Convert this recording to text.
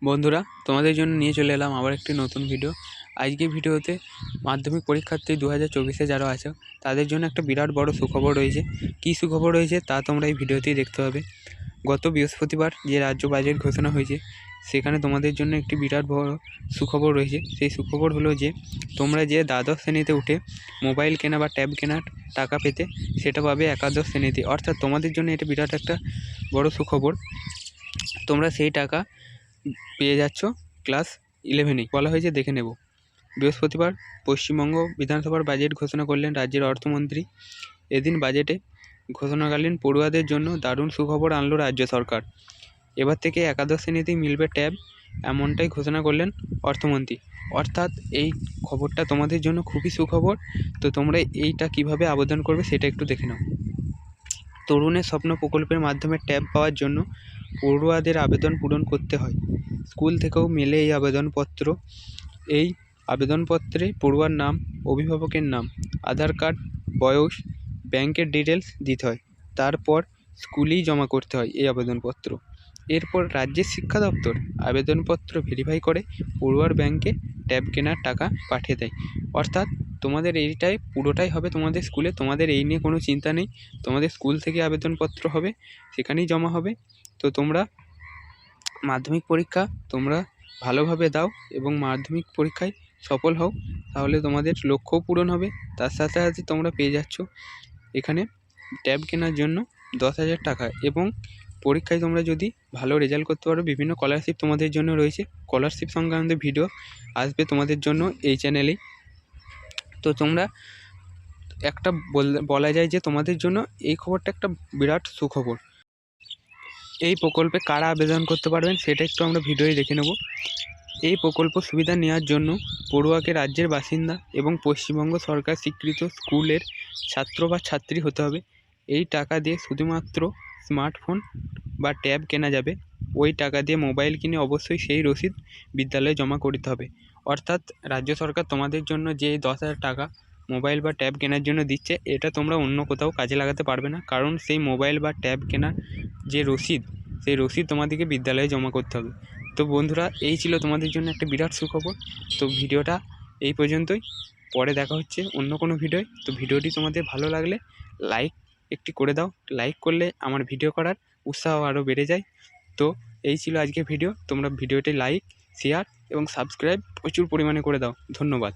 বন্ধুরা, তোমাদের জন্য নিয়ে চলে এলাম আবার একটি নতুন ভিডিও। আজকের ভিডিওতে মাধ্যমিক পরীক্ষার্থী 2024-এ যারা আছে তাদের জন্য একটা বিরাট বড় সুখবর রয়েছে। কী সুখবর রয়েছে তা তোমরা এই ভিডিওতেই দেখতে হবে। গত বৃহস্পতিবার যে রাজ্য বাজেট ঘোষণা হয়েছে সেখানে তোমাদের জন্য একটি বিরাট বড় সুখবর রয়েছে। সেই সুখবর হলো যে তোমরা যে দ্বাদশ শ্রেণীতে উঠে মোবাইল কেনা বা ট্যাব কেনার টাকা পেতে সেটা পাবে একাদশ শ্রেণীতে। অর্থাৎ তোমাদের জন্য এটা বিরাট একটা বড় সুখবর। তোমরা সেই টাকা পেয়ে যাচ্ছ ক্লাস 11-এই। বলা হয়েছে দেখে নেব। বৃহস্পতিবার পশ্চিমবঙ্গ বিধানসভার বাজেট ঘোষণা করলেন রাজ্যের অর্থমন্ত্রী। এদিন বাজেটে ঘোষণাকালীন পড়ুয়াদের জন্য দারুণ সুখবর আনলো রাজ্য সরকার। এবার থেকে একাদশ শ্রেণীতেই মিলবে ট্যাব, এমনটাই ঘোষণা করলেন অর্থমন্ত্রী। অর্থাৎ এই খবরটা তোমাদের জন্য খুবই সুখবর। তো তোমরা এইটা কিভাবে আবেদন করবে সেটা একটু দেখে নাও। তরুণের স্বপ্ন প্রকল্পের মাধ্যমে ট্যাব পাওয়ার জন্য পড়ুয়াদের আবেদন পূরণ করতে হয়। স্কুল থেকেও মেলে এই আবেদনপত্র। এই আবেদনপত্রে পড়ুয়ার নাম, অভিভাবকের নাম, আধার কার্ড, বয়স, ব্যাংকের ডিটেলস দিতে হয়। তারপর স্কুলেই জমা করতে হয় এই আবেদনপত্র। এরপর রাজ্যের শিক্ষা দপ্তর আবেদনপত্র ভেরিফাই করে পড়ুয়ার ব্যাংকে ট্যাব কেনার টাকা পাঠিয়ে দেয়। অর্থাৎ তোমাদের এইটাই পুরোটাই হবে তোমাদের স্কুলে। তোমাদের এই নিয়ে কোনো চিন্তা নেই। তোমাদের স্কুল থেকে আবেদনপত্র হবে, সেখানেই জমা হবে। তো তোমরা মাধ্যমিক পরীক্ষা তোমরা ভালোভাবে দাও এবং মাধ্যমিক পরীক্ষায় সফল হও, তাহলে তোমাদের লক্ষ্যও পূরণ হবে। তার সাথে সাথে তোমরা পেয়ে যাচ্ছ এখানে ট্যাব কেনার জন্য 10,000 টাকা। এবং পরীক্ষায় তোমরা যদি ভালো রেজাল্ট করতে পারো, বিভিন্ন স্কলারশিপ তোমাদের জন্য রয়েছে। স্কলারশিপ সংক্রান্ত ভিডিও আসবে তোমাদের জন্য এই চ্যানেলেই। তো তোমরা একটা বলা যায় যে তোমাদের জন্য এই খবরটা একটা বিরাট সুখবর। এই প্রকল্পে কারা আবেদন করতে পারবেন সেটা একটু আমরা ভিডিওয় দেখে নেব। এই প্রকল্প সুবিধা নেওয়ার জন্য পড়ুয়াকে রাজ্যের বাসিন্দা এবং পশ্চিমবঙ্গ সরকার স্বীকৃত স্কুলের ছাত্র বা ছাত্রী হতে হবে। এই টাকা দিয়ে শুধুমাত্র স্মার্টফোন বা ট্যাব কেনা যাবে। ওই টাকা দিয়ে মোবাইল কিনে অবশ্যই সেই রসিদ বিদ্যালয়ে জমা করতে হবে। অর্থাৎ রাজ্য সরকার তোমাদের জন্য যে 10,000 টাকা মোবাইল বা ট্যাব কেনার জন্য দিচ্ছে, এটা তোমরা অন্য কোথাও কাজে লাগাতে পারবে না। কারণ সেই মোবাইল বা ট্যাব কেনার যে রসিদ, সেই রসিদ তোমাদেরকে বিদ্যালয়ে জমা করতে হবে। তো বন্ধুরা, এই ছিল তোমাদের জন্য একটা বিরাট সুখবর। তো ভিডিওটা এই পর্যন্তই। পরে দেখা হচ্ছে অন্য কোনো ভিডিওয়। তো ভিডিওটি তোমাদের ভালো লাগলে লাইক একটি করে দাও। লাইক করলে আমার ভিডিও করার উৎসাহ আরও বেড়ে যায়। তো এই ছিল আজকের ভিডিও। তোমরা ভিডিওটি লাইক, শেয়ার এবং সাবস্ক্রাইব প্রচুর পরিমাণে করে দাও। ধন্যবাদ।